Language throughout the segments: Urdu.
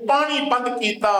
پانی بند کیتا،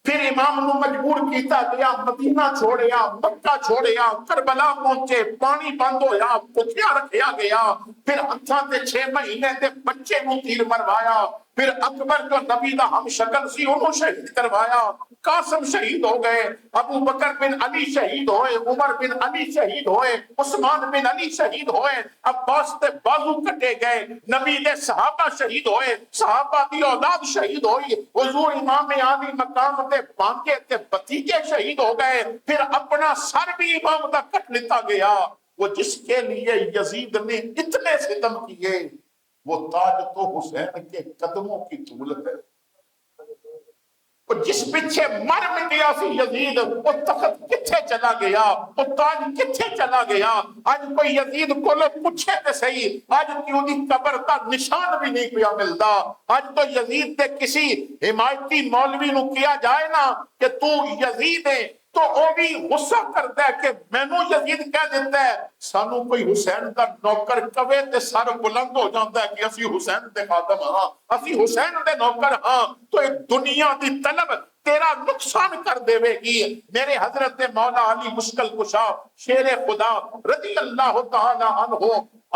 پھر امام نو مجبور کیتا گیا، مدینہ چھوڑیا، مکہ چھوڑیا، کربلا پہنچے، پانی بند ہویا، بھکیا رکھیا گیا، پھر ہتھاں تے 6 مہینے دے بچے نو تیر مروایا، پھر اکبر جو نبی دا ہم شکل سی انہوں شہید کروایا، قاسم شہید ہو گئے، ابو بکر بن علی شہید ہوئے، عمر بن علی شہید ہوئے، عثمان بن علی شہید ہوئے، عباس تے بازو کٹے گئے، نبی دے صحابہ شہید ہوئے، صحابہ دی اولاد شہید ہوئی، حضور امام عالی مقام تے بانکے تے بتیجے شہید ہو گئے، پھر اپنا سر بھی امام دا کٹ لیتا گیا۔ وہ جس کے لیے یزید نے اتنے ستم کیے، وہ تاج تو حسین کے قدموں کی دولت ہے۔ اور جس پیچھے مر مٹیا سی یزید، وہ تخت کتھے چلا گیا، وہ تاج کتھے چلا گیا؟ آج کوئی یزید کو لوگ پوچھے تے صحیح، آج کیوں دی قبر کا نشان بھی نہیں کیا ملتا۔ آج تو یزید تے کسی حمایتی مولوی نو کیا جائے نا کہ تو یزید ہے، تو وہ بھی غصہ کرتا ہے کہ مینوں یزید کہہ دیتا ہے۔ سانو کوئی حسین کا نوکر کہے تے سر بلند ہو جاتا ہے کہ اسی حسین دے خادم ہاں، اسی حسین دے نوکر ہاں۔ تو ایک دنیا دی طلب تیرا نقصان کر دے گی۔ میرے حضرت مولا علی مشکل کشا شیر خدا رضی اللہ تعالی عنہ،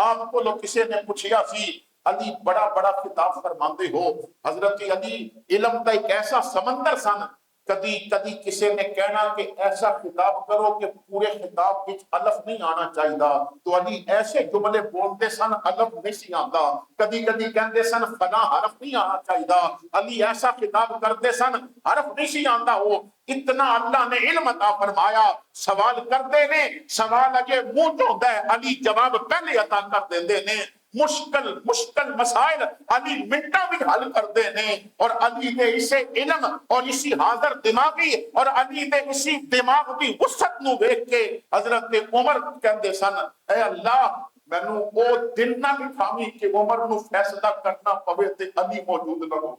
آپ کو لوگ کسی نے پوچھیا سی علی بڑا بڑا خطاب فرماندے ہو، حضرت علی علم دا ایک ایسا سمندر سن، کدی کدی کسی نے کہنا کہ ایسا خطاب کرو کہ پورے خطاب وچ الف نہیں آنا چاہیے، تو علی ایسے جملے بولتے سن الف نہیں سی آندا، کدی کدی کہندے سن فلاں حرف نہیں آنا چاہیے، علی ایسا خطاب کرتے سن حرف نہیں سی آندا۔ وہ اتنا اللہ نے علم عطا فرمایا، سوال کرتے نے، سوال اگے منہ چ ہوندا ہے، علی جواب پہلے عطا کر دیندے نے۔ مشکل مسائل علی منٹا بھی حل کرتے ہیں، اور علی دے اسے علم اور اسی حاضر دماغی اور علی دے اسی دماغ کی وسعت نو دیکھ کے حضرت عمر کہندے سن، اے اللہ مینوں او دن نہ دکھاویں کہ عمر نو فیصلہ کرنا پوے تے علی موجود نہ ہو،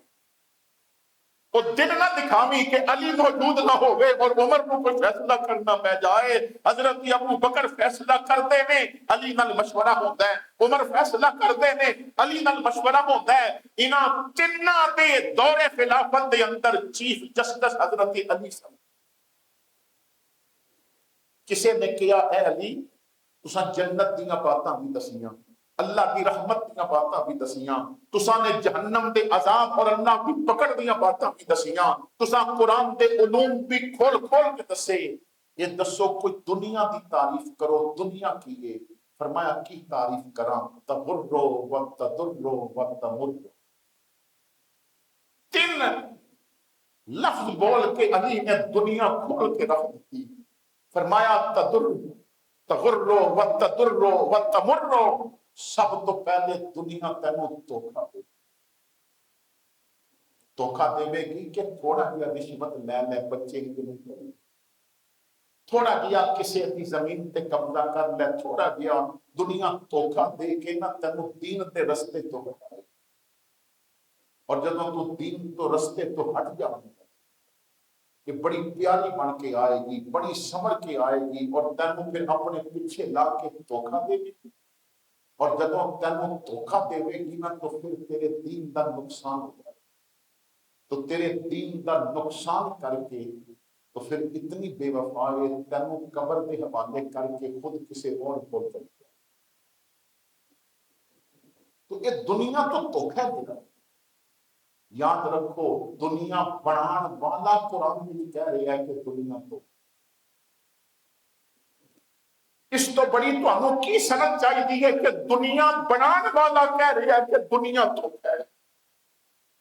وہ دن نہ دکھاویں کہ علی موجود نہ ہوئے اور عمر کو کوئی فیصلہ کرنا پہ جائے۔ حضرت ابو بکر فیصلہ کرتے ہیں، علی نال مشورہ ہوتا ہے، عمر فیصلہ کرتے ہیں، علی نال مشورہ ہوتا ہے۔ انہاں تناں دے دور خلافت دے اندر چیف جسٹس حضرت علی سن۔ کسی نے کیا اے علی تساں جنت دیاں باتاں بھی دسیاں، اللہ کی رحمت دیاں باتاں بھی دسیاں، تساں نے جہنم دے عذاب اور اللہ کی پکڑ دیاں باتاں بھی دسیاں، تساں قرآن دے علوم بھی کھول کھول کے دسے، یہ دسو کوئی دنیا دی تعریف کرو، دنیا کی ہے؟ فرمایا کی تعریف کراں؟ تغرو و تضرو و تمر۔ 3 لفظ بول کے علی نے دنیا کھول کے رکھ دی۔ فرمایا تغرو و تضرو و تمر، سب تو پہلے دنیا تینوں دھوکا دے، دھوکا دے گی کہ تھوڑا جہا رشوت لے لے بچے کی نہیں کرے، تھوڑا جہا کسی کی زمین تے قبضہ کر لے، تھوڑا جہا دنیا دھوکا دے کے نہ تینوں دین تے رستے تو ہٹائے، اور جب تو دین تو رستے تو ہٹ جا کہ بڑی پیاری بن کے آئے گی، بڑی سمر کے آئے گی، اور تینوں پھر اپنے پیچھے لا کے دھوکا دے گی، اور جب تینوں دھوکا دے گی نا تو پھر تیرے دین دا نقصان ہو جائے، تو تیرے دین دا نقصان کر کے تو پھر اتنی بے وفائی تینوں قبر کے حوالے کر کے خود کسی اور کو چل جائے۔ تو یہ دنیا تو دھوکا دے، یاد رکھو دنیا بنان والا قرآن میں کہہ رہا ہے کہ دنیا تو اس تو بڑی تو ہمیں کی سمجھ چاہیے کہ دنیا بنان والا کہہ رہا ہے کہ دنیا تو ہے،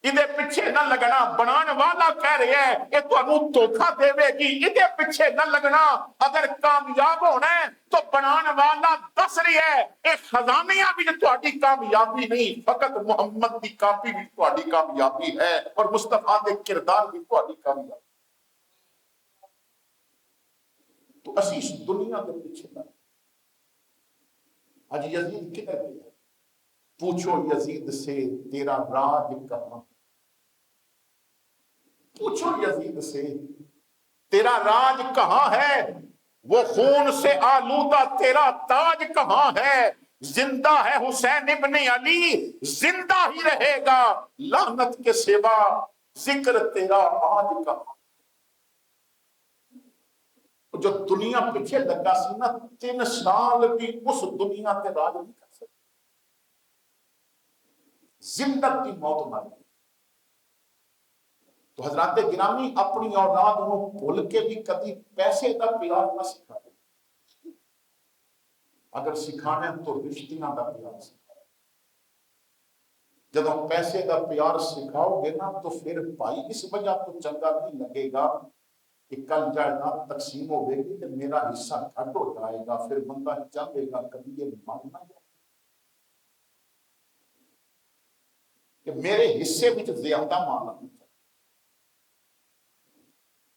یہ پیچھے نہ لگنا، بنان والا کہہ رہا ہے یہ تو ہمیں دھوکا دے گی، یہ پیچھے نہ لگنا۔ اگر کامیاب ہونا ہے تو بنان والا دس رہی ہے یہ خزانیاں بھی تہاڈی کامیابی نہیں، فقط محمد دی کاپی بھی تہاڈی کامیابی ہے، اور مصطفیٰ دے کردار بھی تہاڈی کامیابی۔ تو اسی اس دنیا کے پیچھے نہ، آج یزید کدھر گیا؟ پوچھو یزید سے تیرا راج کہاں، پوچھو یزید سے تیرا راج کہاں ہے، وہ خون سے آلودہ تیرا تاج کہاں ہے؟ زندہ ہے حسین ابن علی، زندہ ہی رہے گا، لعنت کے سوا ذکر تیرا آج کا جو دنیا پیچھے لگا سی نا 3 سال بھی اس دنیا تے راج نہیں کر سکتی. زندگ کی موت مر گئی. تو حضرات گرامی اپنی اولاد کو بھول کے بھی کبھی پیسے کا پیار نہ سکھا دے. اگر سکھانے تو رشتیاں کا پیار سکھا. جب پیسے کا پیار سکھاؤ گے نا تو پھر بھائی اس وجہ تو چنگا نہیں لگے گا کہ کل جائیداد تقسیم ہوئے گی کہ میرا حصہ گھٹ ہو جائے گا. پھر بندہ چاہے گا کبھی یہ ماننا جائے کہ میرے حصے میں زیادہ مانا نہیں چاہیے.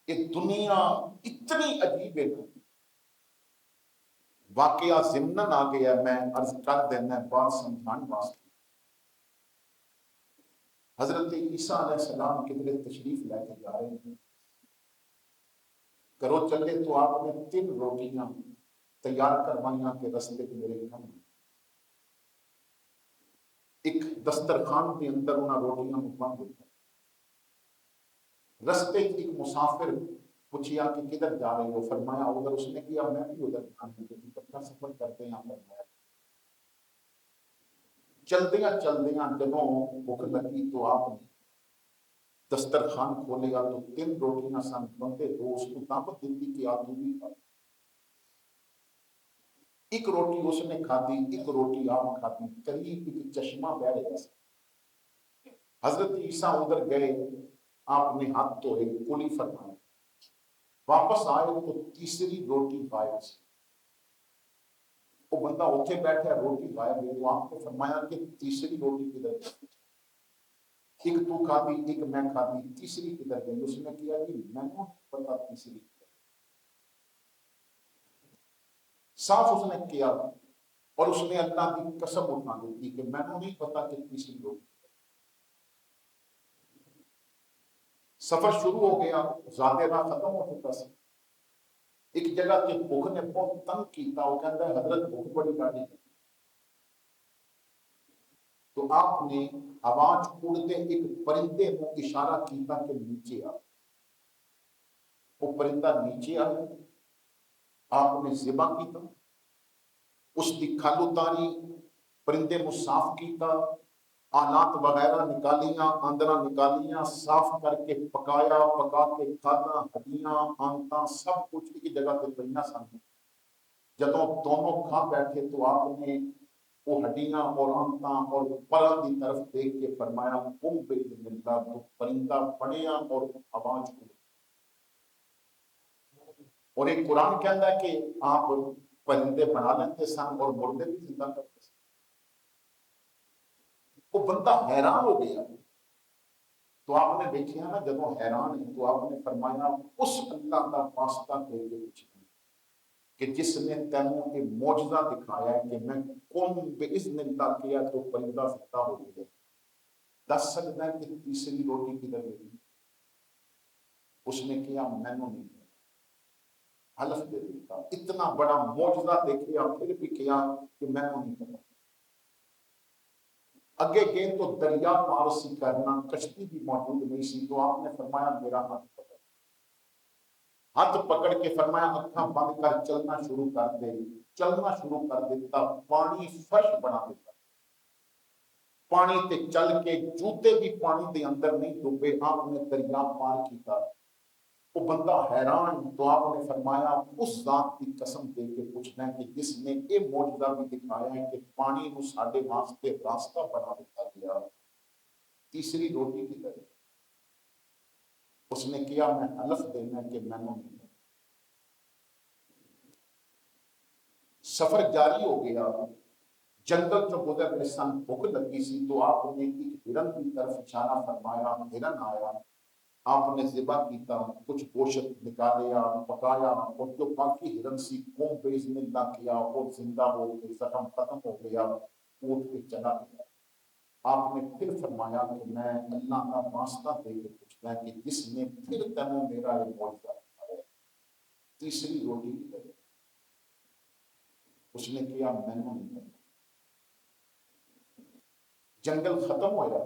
یہ دنیا اتنی عجیب ہے. واقعہ ضمناً آ گیا میں عرض کر دینا بات سمجھانے واسطے. حضرت عیسیٰ علیہ السلام کدھر تشریف لے کے جا رہے ہیں. کرو چلے تو آپ نے 3 روٹیاں تیار کروائیاں کہ رستے کے میرے کم. ایک دسترخوان کے اندر انہاں روٹیاں بند ہوتا. رستے ایک مسافر پوچھیا کہ کدھر جا رہے ہو. فرمایا ادھر. اس نے کیا میں بھی ادھر جانے کے لیے اپنا سفر کرتے ہیں. فرمایا چلدیاں جدوں بھوک لگی تو آپ نے دسترخوان کھولیا تو 3 روٹیاں سن. بندے 2 اس کو دعوت دیتی کہ آپ بھی کھا. ایک روٹی اس نے کھادی, ایک روٹی آپ کھادی. قریب ایک چشمہ بہ رہا تھا. حضرت عیسیٰ ادھر گئے, آپ نے ہاتھ دھوئے, کلی فرمایا. واپس آئے تو تیسری روٹی غائب سی. وہ بندہ اتنے بیٹھا, روٹی غائب ہے. وہ آپ کو فرمایا کہ تیسری روٹی کدھر گئی؟ ایک تو کھادی, ایک میں کھادی, تیسری کدھر گئی؟ اس نے کیا کہ میں نے پتا تیسری. صاف اس نے کیا اور اس نے اللہ کی قسم اٹھا دی کہ میں نے نہیں پتا کہ تیسری روٹی. سفر شروع ہو گیا, زیادہ راہ ختم ہو چکا سی. ایک جگہ تے بھوک نے بہت تنگ کیتا. وہ کہتا ہے حضرت بھوک بڑی گاڑی ہے. تو آپ نے آواز اڑتے ایک پرندے کو اشارہ کیتا کہ نیچے آ. وہ پرندہ نیچے آیا. آپ نے ذبح کیتا, اس کی کھال اتاری, پرندے کو صاف کیتا, آلات وغیرہ نکالیاں, اندرا نکالیاں, صاف کر کے پکایا, پکا کے کھانا, ہڈیاں آنتاں سب کچھ ایک جگہ پہ پڑھنا سن. جدوں دونوں کھا بیٹھے تو آپ نے وہ ہڈیاں اور آنتاں اور پرا کی طرف دیکھ کے فرمایا قم باذن اللہ. تو پرندہ بڑھیا اور آواز کو. اور ایک قرآن کہتا ہے کہ آپ پرندے بنا لیتے سن اور مردے بھی زندہ کرتے سن. وہ بندہ حیران ہو گیا. تو آپ نے دیکھا نا جب وہ حیران ہے تو آپ نے فرمایا اس اللہ کا واسطہ دے کے پوچھنا کہ جس نے تینوں یہ معجزہ دکھایا ہے کہ میں قم باذن اللہ کیا تو پرندہ زندہ ہو گیا. دس سکتا ہے کہ تیسری روٹی کدھر گئی؟ اس نے کیا میں نے نہیں کیا. حلف دے دیتا. اتنا بڑا معجزہ دیکھیا پھر بھی کیا کہ میں نے نہیں پتا. اگے گئے تو دریا پار سی کرنا, کشتی بھی موجود نہیں سی. تو آپ نے فرمایا میرا ہاتھ پکڑ. ہاتھ پکڑ کے فرمایا اکھاں بند کر, چلنا شروع کر دے. چلنا شروع کر دیتا, پانی فرش بنا دیتا. پانی تے چل کے جوتے بھی پانی دے اندر نہیں ڈوبے. آپ نے دریا پار کیتا. وہ بندہ حیران. تو آپ نے فرمایا اس ذات کی قسم دے کے پوچھنا ہے کہ جس نے یہ معجزہ بھی دکھایا ہے کہ پانی کو ساڈے واسطے راستہ بنا دیتا گیا, تیسری روٹی کی طرح. اس نے کیا میں حلف دینا کہ میں نے نہیں. سفر جاری ہو گیا. جنگل جو گزر رہے سن, بھوک لگی سی. تو آپ نے ایک ہرن کی طرف اشارہ فرمایا. ہرن آیا, آپ نے ذبح کیتا, کچھ گوشت نکالیا, پکایا, اور جو باقی ہرن سی قوم باذن اللہ کیا اور زندہ ہو کے زخم ختم ہو گیا, اٹھ کے چلا گیا. آپ نے پھر فرمایا کہ میں اللہ کا واسطہ دے کے پوچھتا ہے کہ جس نے پھر تینوں میرا یہ معجزہ دکھایا, تیسری روٹی کی طرح. اس نے کیا میں نے نہیں. جنگل ختم ہوا.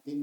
3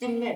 3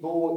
2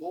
2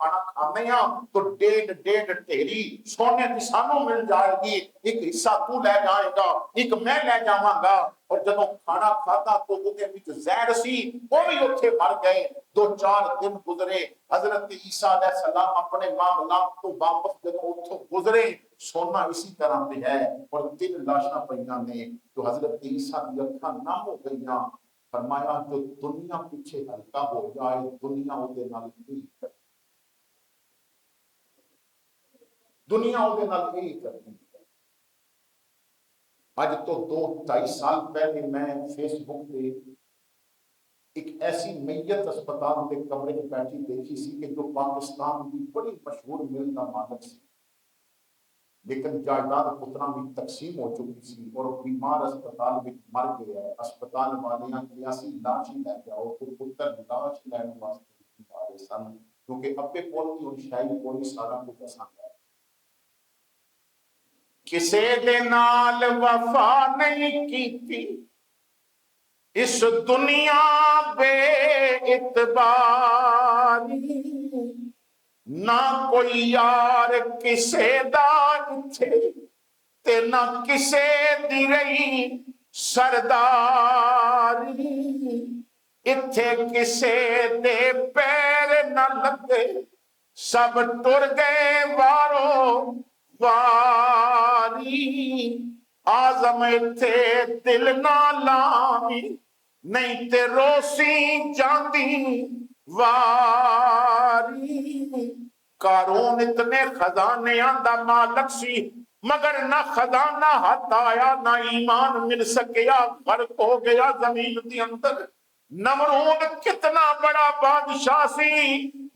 کھانا کھانے ہاں تو ڈیڑھ ڈیڑھ ڈھیری سونے کی سانوں مل جائے گی، ایک حصہ تو لے جائے گا، ایک میں لے جاواں گا۔ اور جب کھانا کھاتا تو وہ زہر سی وہ بھی اتنے مر گئے۔ 2-4 دن گزرے، حضرت عیسیٰ علیہ السلام اپنے معاملات تو واپس جب اتوں گزرے، سونا اسی طرح پہ ہے اور 3 لاشاں پہ نے تو حضرت عیسیٰ کی اکھاں نہ ہو گئیاں۔ فرمایا جو دنیا پیچھے ہلکا ہو جائے دنیا وہ نال نہیں کرتی، دنیا وہ نال نہیں کرتی۔ اج تو 2-2.5 سال پہلے میں فیس بک پہ ایک ایسی میت اسپتال کے کمرے میں بیٹھی دیکھی سی کہ جو پاکستان کی بڑی مشہور مل کا مالک سی، لیکن جائیداد پترا بھی تقسیم ہو چکی سی اور بیمار اسپتال میں مر گیا ہے۔ اسپتال والیاں کیا سی لاش ہی لے جاؤ تو پتر لاش لین واسطے آ رہے سن، کیونکہ ابے کول کی اور شاہی کوئی سارا کچھ پسند ہے۔ کسے دے نال وفا نہیں کیتی اس دنیا بے اعتباری، نہ کوئی یار کسے دا تھے تے نہ کسے دی رہی سرداری، اتھے کسے دے پیر نہ لگے سب ٹر گئے وارو واری، آزم اتھے دل نہ لامی نہیں تے روسی جاندی واری۔ قارون اتنے خزانے آندہ مالک سی مگر نہ خزانہ ہاتھ آیا نہ ایمان مل سکیا، غرق ہو گیا زمین دی اندر۔ نمرود کتنا بڑا بادشاہ سی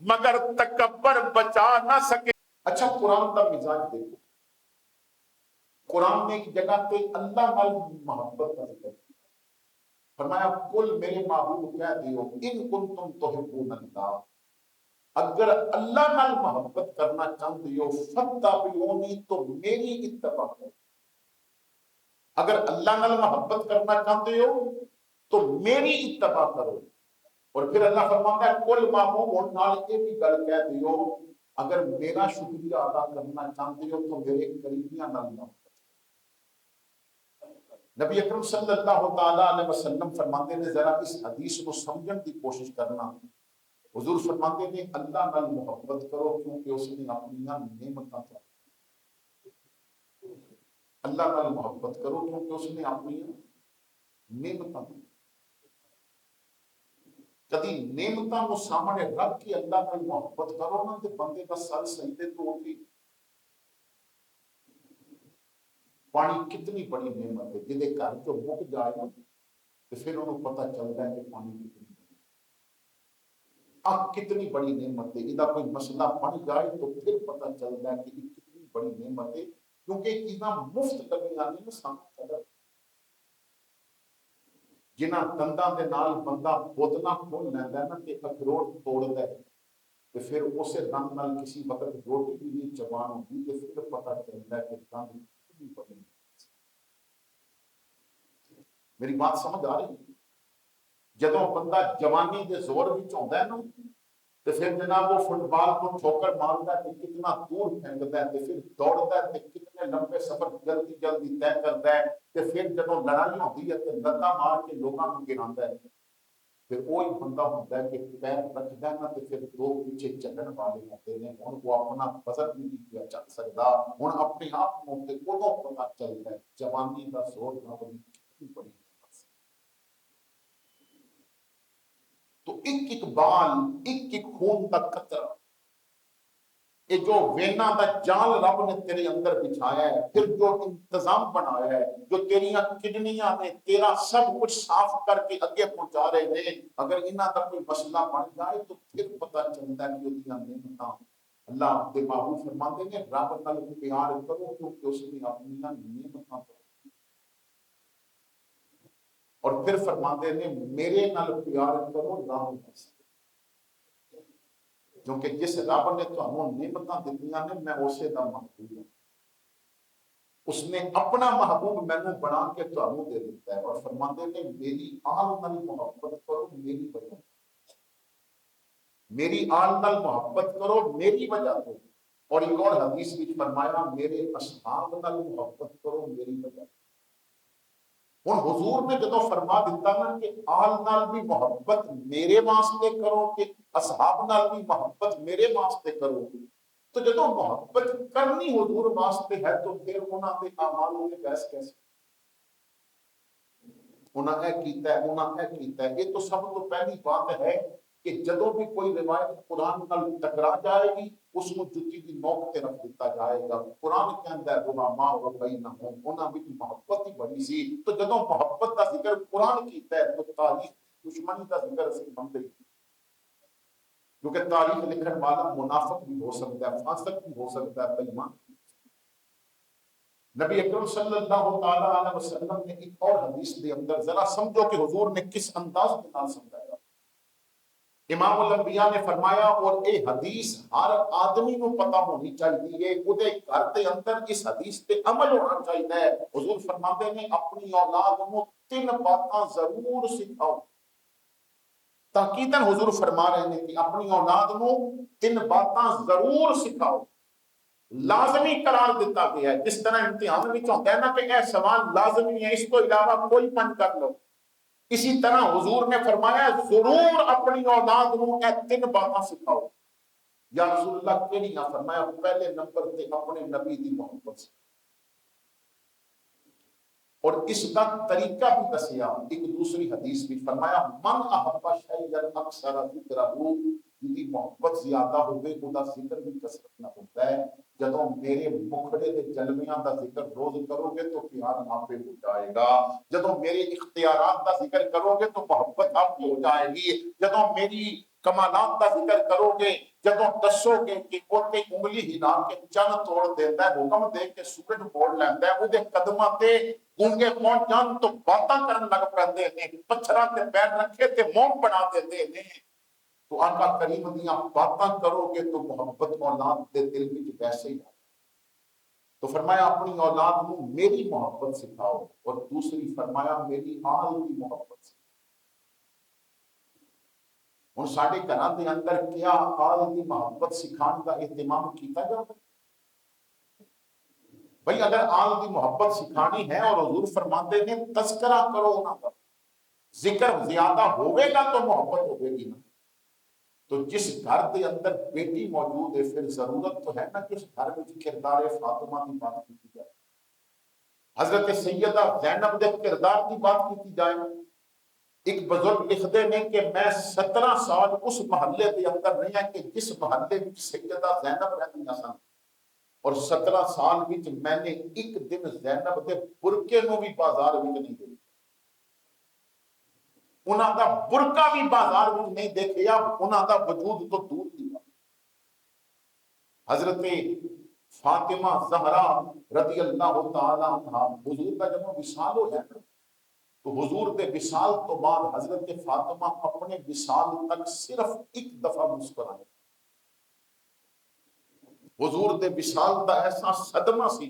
مگر تکبر بچا نہ سکے۔ اچھا قرآن کا مزاج دیکھو، قرآن میں ایک جگہ تو اللہ نال محبت کا ذکر فرمایا کل میرے محبوب کہہ دیو ان کنتم تحبون اللہ، اگر اللہ نال محبت کرنا چاہتے ہو فاتبعونی تو میری اتباع کرو۔ اگر اللہ نال محبت کرنا چاہتے ہو تو میری اتباع کرو۔ اور پھر اللہ فرماتا ہے کل محبوب اور نال یہ بھی گل کہہ دیو اگر میرا شکریہ ادا کرنا چاہتے ہو تو میرے قریبیاں نال محبت۔ نبی اکرم صلی اللہ تعالیٰ علیہ وسلم فرماتے ہیں ذرا اس حدیث کو سمجھن کی کوشش کرنا۔ حضور فرماتے ہیں اللہ نال محبت کرو کیونکہ اس نے اپنی نعمتاں تو اللہ نال محبت کرو کیونکہ اس نے اپنی نعمتاں تو کدی نعمتاں کو سامنے رکھ کے اللہ نال محبت کرو نا تو بندے کا سر سجدے تو ہوتی۔ پانی کتنی بڑی نعمت ہے، جہدے گھر جو مک جائے نا تو پھر انہوں پتہ چلتا ہے کہ پانی کتنی بڑی کتنی بڑی نعمت ہے۔ یہ کوئی مسئلہ بن جائے تو پھر پتہ چلتا ہے کہ یہ کتنی بڑی نعمت ہے، کیونکہ یہ چیزاں مفت لگی آنے میں سامنے قدر جنہ دنداں دے نال بندہ بوتلاں کھول لینا ہے نا کہ اخروٹ توڑتا ہے تو پھر اسے دند نال کسی وقت روٹی بھی نہیں چبان ہوگی تو پھر پتہ چلتا ہے کہ دند کتنی بڑی نعمت۔ میری بات سمجھ آ رہی ہے؟ جدوں بندہ جوانی دے زور وچ ہوندا ہے نا تو پھر جناب وہ فٹ بال کو ٹھوکر مارتا ہے کہ کتنا دور پھینکتا ہے تو پھر دوڑتا ہے کہ کتنے لمبے سفر جلدی جلدی طے کرتا ہے کہ پھر جدوں لڑائی ہوتی ہے تو لتاں مار کے لوگوں کو گراتا ہے، پھر وہی بندہ ہوتا ہے کہ پیر رکھتا ہے نا تو پھر دو پیچھے چلن والے ہوتے ہیں، ان کو اپنا وزن بھی نہیں کیا چل سکتا، ہن اپنے آپ کو ادوں پتہ چلتا ہے جوانی کا زور نہ بڑی کتنی بڑی۔ تو ایک ایک بال ایک ایک خون کا قطرہ یہ جو وینا دا جال رب نے تیرے اندر بچھایا ہے، پھر جو انتظام بنایا ہے، جو تیریاں کڈنیاں نے تیرا سب کچھ صاف کر کے اگے پہنچا رہے ہیں، اگر انہاں دا کوئی مسئلہ بن جائے تو پھر پتہ چلتا ہے کہ وہ نعمتاں اللہ دے محبوب فرماتے ہیں رب نال پیار کرو کیونکہ اس نے اپنی نعمتاں تو، اور پھر فرماتے ہیں میرے نال پیار کرو رب نال، کیونکہ جس رب نے تمہیں نعمتاں دتیاں نے میں اسے دا محبوب ہوں، اس نے اپنا محبوب مینوں بنا کے تمہیں دے دیتا ہے، اور فرماتے ہیں میری آل نال محبت کرو میری وجہ میری آل نال محبت کرو میری وجہ تو، اور ایک اور حدیث میں فرمایا میرے اصحاب نال محبت کرو میری وجہ۔ ہن حضور نے جدو فرما دیتا نا کہ آل نال بھی محبت میرے واسطے کرو کہ اصحاب نال بھی محبت میرے واسطے کرو، تو جدو محبت کرنی حضور واسطے ہے تو پھر انہاں دے اعمال دے بحث کیسے؟ انہاں اے کیتا ہے انہاں اے کیتا ہے، یہ تو سب تو پہلی بات ہے کہ جدو بھی کوئی روایت قرآن نال ٹکرا جائے گی اس کو جتی کی نوک تے رکھ دیتا جائے گا۔ قرآن کے اندر رحماء و بینہم، انہاں بھی محبت ہی بڑی سی، تو جدو محبت کا ذکر قرآن کیتا ہے تو تاریخ دشمنی کا ذکر اسی بندے ہی، کیونکہ تاریخ لکھن والا منافق بھی ہو سکتا ہے، فاسق بھی ہو سکتا ہے، بےایمان۔ نبی اکرم صلی اللہ تعالی علیہ وسلم نے ایک اور حدیث کے اندر ذرا سمجھو کہ حضور نے کس انداز کے نال سمجھایا۔ امام الانبیاء نے فرمایا، اور اے حدیث ہر آدمی کو پتہ ہونی چاہیے، اودے گھر دے اندر اس حدیث پہ عمل ہونا چاہیے۔ حضور فرماتے ہیں اپنی اولاد کو 3 باتاں ضرور سکھاؤ۔ تاکیداً حضور فرما رہے ہیں کہ اپنی اولاد کو 3 باتاں ضرور سکھاؤ، لازمی قرار دیتا گیا ہے۔ جس طرح امتحان میں ہوتا ہے نا کہ اے سوال لازمی ہے، اس کو علاوہ کوئی پن کر لو، اسی طرح حضور نے فرمایا ضرور اپنی اولاد کو اے 3 باتاں سکھاؤ۔ یا رسول اللہ کیڑی؟ فرمایا پہلے نمبر تے اپنے نبی دی محبت سے، اور اس کا طریقہ بھی دسیا۔ ایک دوسری حدیث بھی فرمایا من احب شیئا اکثر ذکرہ، جدی محبت زیادہ ہوگی وہ ذکر بھی کثرت نہ ہوتا ہے۔ جدوں میرے مکھڑے دے جلویاں دا ذکر روز کرو گے تو پیار آپ ہو جائے گا، جدوں میرے اختیارات دا ذکر کرو گے تو محبت آپ کی ہو جائے گی، جدوں میری کمالات دا ذکر کرو گے، جدوں دسو گے کہ کوتے انگلی ہلا کے چن توڑ دیتا ہے، حکم دے کے سورج موڑ لیندا ہے، اودے قدماں تے گونگے پہنچ جان تو باتاں کرن لگ پیندے نے، پتھراں تے پیر رکھے تے موم بنا دیندے نے، تو آقا کریم دیاں باتاں کرو گے تو محبت اولاد دے دل وچ ویسے ہی آئے۔ تو فرمایا اپنی اولاد کو میری محبت سکھاؤ، اور دوسری فرمایا میری آل کی محبت سکھاؤ۔ ہن ساڈے گھراں دے اندر کیا آل کی محبت سکھان کا اہتمام کیتا جاتا ہے؟ بھئی اگر آل کی محبت سکھانی ہے، اور حضور فرماتے ہیں تذکرہ کرو انہاں کا، ذکر زیادہ ہوئے گا تو محبت ہوئے گی نا۔ تو جس گھر کے اندر بیٹی موجود ہے پھر ضرورت تو ہے نا کہ اس گھر میں کردار فاطمہ کی بات کی جائے، حضرت سیدہ زینب کے کردار کی بات کی جائے۔ ایک بزرگ لکھتے ہیں کہ میں 17 سال اس محلے کے اندر رہا کہ جس محلے میں سیدہ زینب رہتی سن، اور 17 سال میں نے ایک دن زینب کے برقے نو بھی بازار میں نہیں دیکھا، انہاں دا برقع بھی بازار میں نہیں دیکھیا، انہاں دا وجود تو دور کی بات۔ حضرت فاطمہ زہرا رضی اللہ تعالی عنہا، حضور کا جب وصال ہو جائے تو حضور کے وصال تو بعد حضرت فاطمہ اپنے وصال تک صرف ایک دفعہ مسکرائے۔ حضور کے وصال کا ایسا صدمہ سی،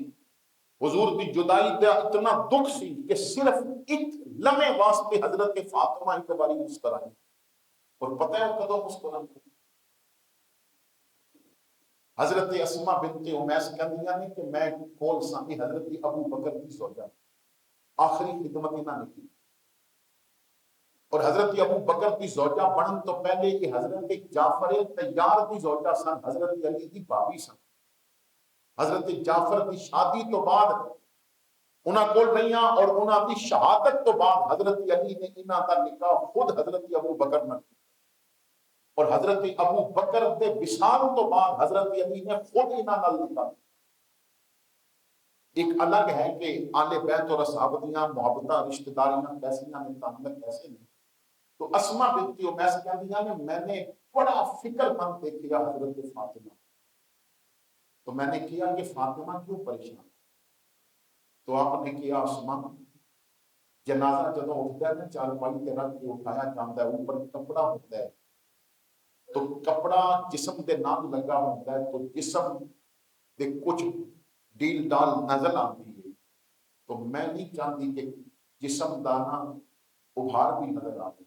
حضور کی جدائی کا اتنا دکھ سی کہ صرف ایک لمحے واسطے حضرت فاطمہ ایک باری مسکرائی، اور پتہ ہے وہ کدوں مسکرائی؟ حضرت اسماء بنت امیس کہندیاں نے کہ میں کول سامنے حضرت ابو بکر کی زوجہ، آخری خدمت انہاں نے کی، اور حضرت ابو بکر کی زوجہ بنن تو پہلے یہ حضرت جعفر طیار کی زوجہ سن، حضرت علی کی بابی سن۔ حضرت جعفر کی شادی تو بعد انہاں کول رہیاں، اور انہاں کی شہادت تو بعد حضرت علی نے انہاں کا نکاح خود حضرت ابو بکر نال کیتا، اور حضرت ابو بکر دے وصال تو بعد حضرت علی نے خود انہاں نال نکاح۔ ایک الگ ہے کہ آل بیت اور اصحاب دیاں محبتاں رشتہ داریاں کیسیاں نے، تعلق کیسے نے۔ تو اسماء بنت امیس کہندیاں نے میں نے بڑا فکر مند دیکھا حضرت فاطمہ، تو میں نے کیا کہ فاطمہ کیوں پریشان؟ تو آپ نے کیا اسماء، جنازہ جدوں اٹھتا ہے نا چارپائی تے رکھ کے اٹھایا جاتا ہے، اوپر کپڑا ہوتا ہے، تو کپڑا جسم دے نال لگا ہوتا ہے، تو جسم دے کچھ ڈیل ڈال نظر آتی ہے، تو میں نہیں چاہتی کہ جسم دانا ابھار بھی نظر آئے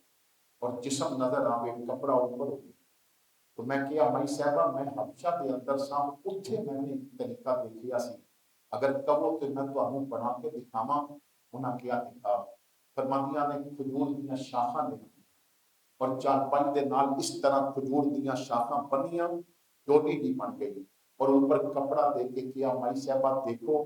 اور جسم نظر آئے کپڑا اوپر ہو۔ تو میں کیا مائی صاحبہ میں حبشہ دے اندر سام اتھے میں نے ایک طریقہ دیکھیا سی، اگر کہو کہ میں تو ہمیں پڑھا کے دکھاواں، انہاں کیا دکھا، فرماندیاں نے کھجور دیاں شاخاں نے اور چارپائی دے نال اس طرح کھجور دیاں شاخاں بنیاں، ڈولی بھی بن گئی اور اوپر کپڑا دے کے کیا مائی صاحبہ دیکھو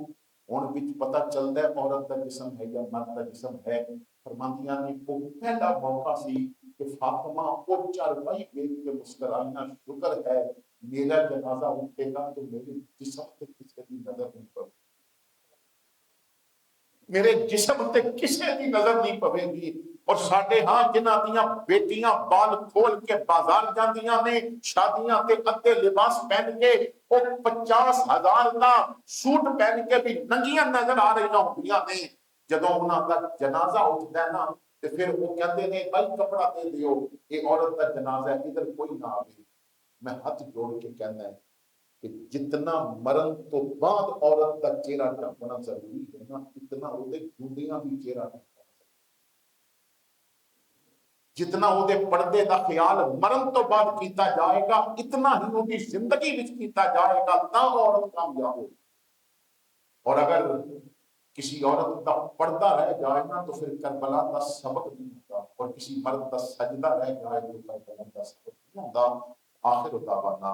ہن وچ پتہ چلدا ہے عورت کا جسم ہے یا مرد کا جسم ہے۔ فرماندیاں نے وہ پہلا موقع سی کہ فاطمہ وہ چارپائی دیکھ کے مسکرائیاں، شکر ہے میرا جنازہ اٹھے گا تو میرے جسم پہ کسی کی نظر نہیں پڑے، میرے جسم تے کسے دی نظر نہیں پوے گی۔ اور ساڈے ہاں جنہاں دیاں بیٹیاں بال کھول کے بازار جاندیاں نے شادیاں تے ادھے لباس پہن کے وہ 50,000 دا سوٹ پہن کے بھی ننگیاں نظر آ رہی ہوندیاں نے، جدوں انہاں دا جنازہ اٹھدا ہے نا تے پھر وہ کہندے نے بھائی کپڑا دے دیو، یہ عورت دا جنازہ ہے ادھر کوئی نہ آوے۔ میں ہاتھ جوڑ کے کہنا ہے کہ جتنا مرن تو بعد عورت کا چہرہ ڈھکنا ضروری ہے نا، اتنا وہ جوڑیاں بھی چہرہ ڈھکنا، جتنا وہ پردے کا خیال مرن تو بعد کیتا جائے گا اتنا ہی وہ زندگی وچ کیتا جائے گا، تا عورت کامیاب ہو۔ اور اگر کسی عورت کا پردہ رہ جائے نا تو پھر کربلا کا سبق نہیں ہوتا، اور کسی مرد کا سجدہ رہ جائے تو کربلا کا سبق نہیں ہوتا۔ آخر دعوانا